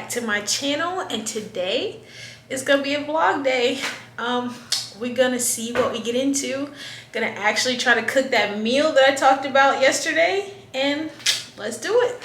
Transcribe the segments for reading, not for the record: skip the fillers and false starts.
back to my channel, and today is gonna be a vlog day. We're gonna see what we get into. Gonna actually try to cook that meal that I talked about yesterday, and let's do it.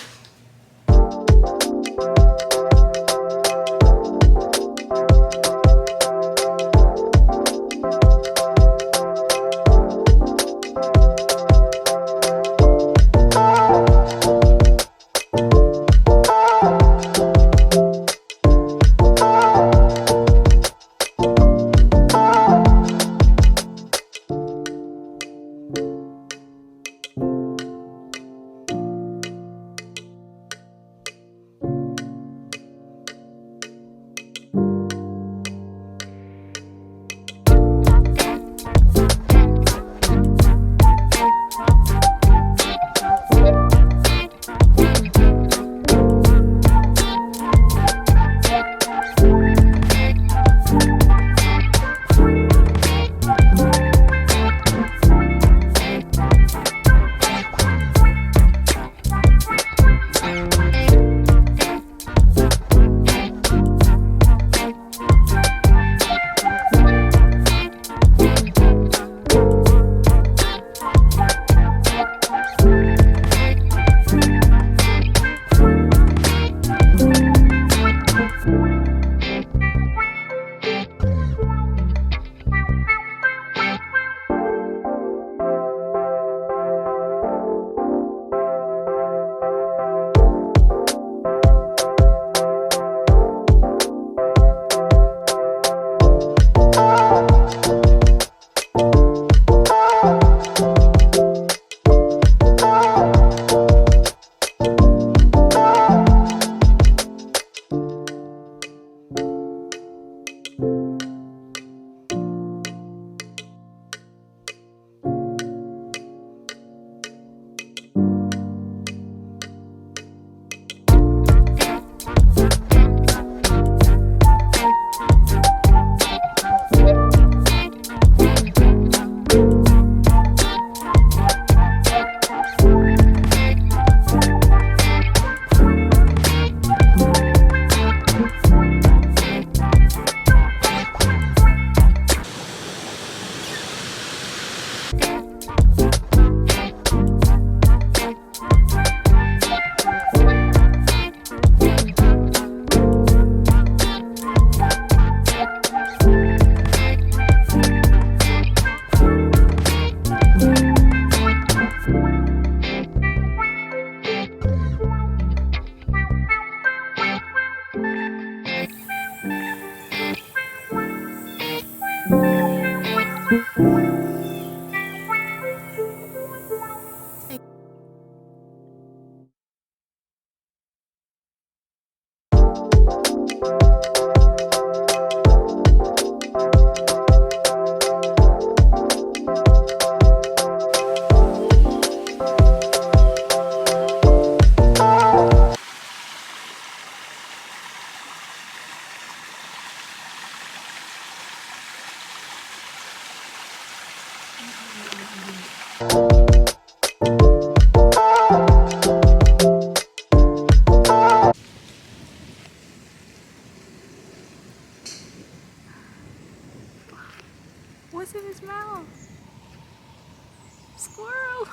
What's in his mouth? Squirrel.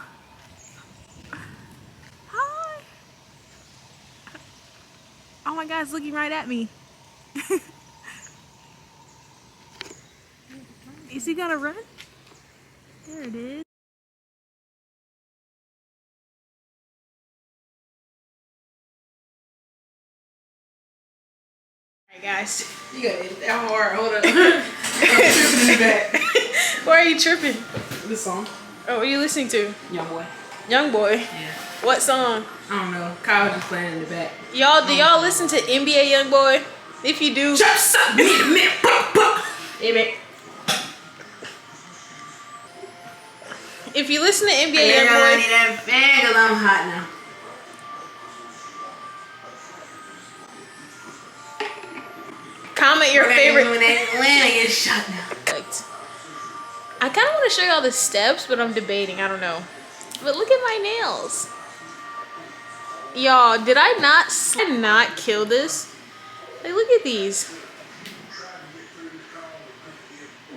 Hi. Oh my God, it's looking right at me. Is he gonna run? There it is. Alright guys. You got it that hard. Hold up. I'm tripping in the back. Why are you tripping? This song. Oh, what are you listening to? Young Boy. Young Boy? Yeah. What song? I don't know. Kyle just playing in the back. Y'all, do y'all listen to NBA Young Boy? If you do. Just suck me a minute. Hey, man. If you listen to NBA Young Boy. I need that fan because I'm hot now. Comment your favorite. When Atlanta gets shot now. I kind of want to show y'all the steps, but I'm debating. I don't know. But look at my nails. Y'all, did I not kill this? Like, look at these.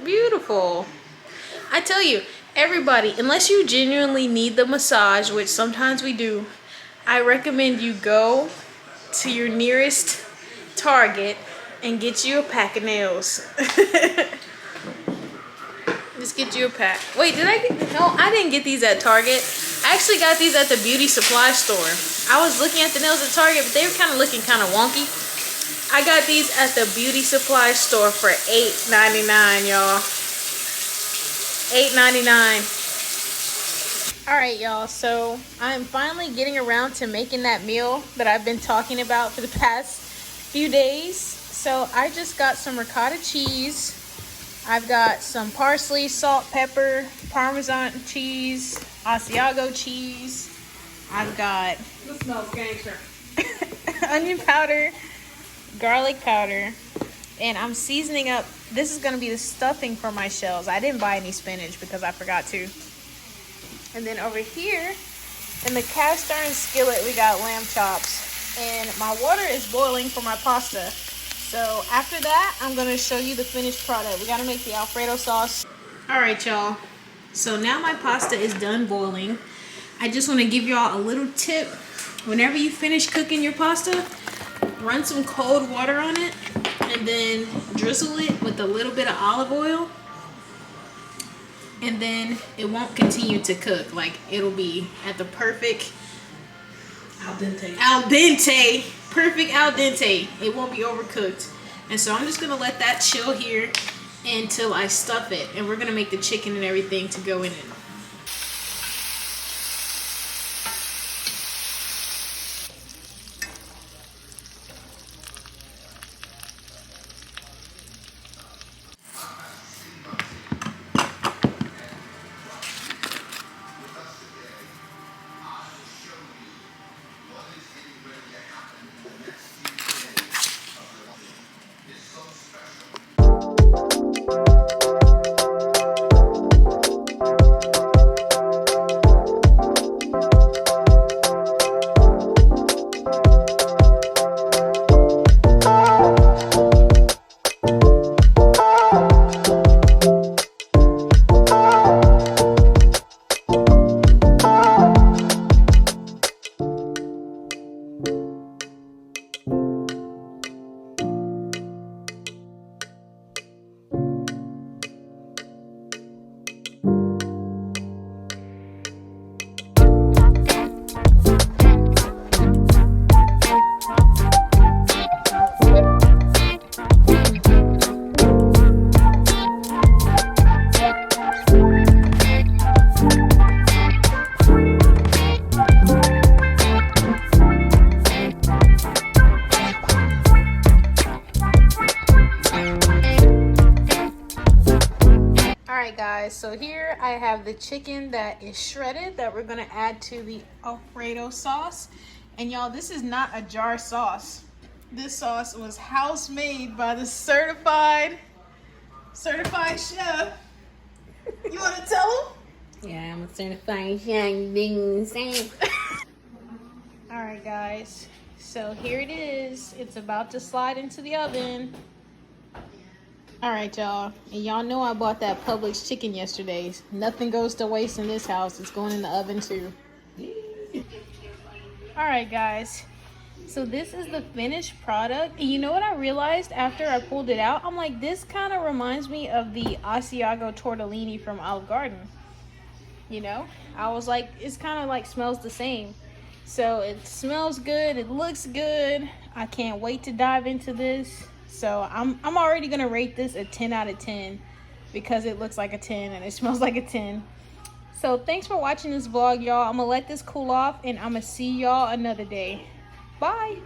Beautiful. I tell you, everybody, unless you genuinely need the massage, which sometimes we do, I recommend you go to your nearest Target and get you a pack of nails. Just get you a pack. Wait, did I get... No, I didn't get these at Target. I actually got these at the beauty supply store. I was looking at the nails at Target, but they were kind of looking kind of wonky. I got these at the beauty supply store for $8.99, y'all. $8.99. Alright, y'all, so I'm finally getting around to making that meal that I've been talking about for the past few days. So I just got some ricotta cheese. I've got some parsley, salt, pepper, Parmesan cheese, Asiago cheese. I've got This smells gangster. onion powder, garlic powder, and I'm seasoning up. This is going to be the stuffing for my shells. I didn't buy any spinach because I forgot to. And then over here in the cast iron skillet, we got lamb chops. And my water is boiling for my pasta. So after that, I'm going to show you the finished product. We got to make the Alfredo sauce. All right, y'all. So now my pasta is done boiling. I just want to give y'all a little tip. Whenever you finish cooking your pasta, run some cold water on it and then drizzle it with a little bit of olive oil. And then it won't continue to cook. Like, it'll be at the perfect Al dente. Perfect al dente. It won't be overcooked. And so I'm just gonna let that chill here until I stuff it. And we're gonna make the chicken and everything to go in it. Alright guys, so here I have the chicken that is shredded that we're gonna add to the Alfredo sauce. And y'all, this is not a jar sauce. This sauce was house made by the certified chef. You wanna tell him? Yeah, I'm a certified chef. Alright guys, so here it is. It's about to slide into the oven. Alright y'all, and y'all know I bought that Publix chicken yesterday. Nothing goes to waste in this house. It's going in the oven too. Alright guys, so this is the finished product. And you know what I realized after I pulled it out? I'm like, this kind of reminds me of the Asiago tortellini from Olive Garden. You know, I was like, it's kind of like smells the same. So it smells good, it looks good. I can't wait to dive into this. So I'm already gonna rate this a 10 out of 10 because it looks like a 10 and it smells like a 10. So thanks for watching this vlog, y'all. I'm gonna let this cool off and I'm gonna see y'all another day. Bye.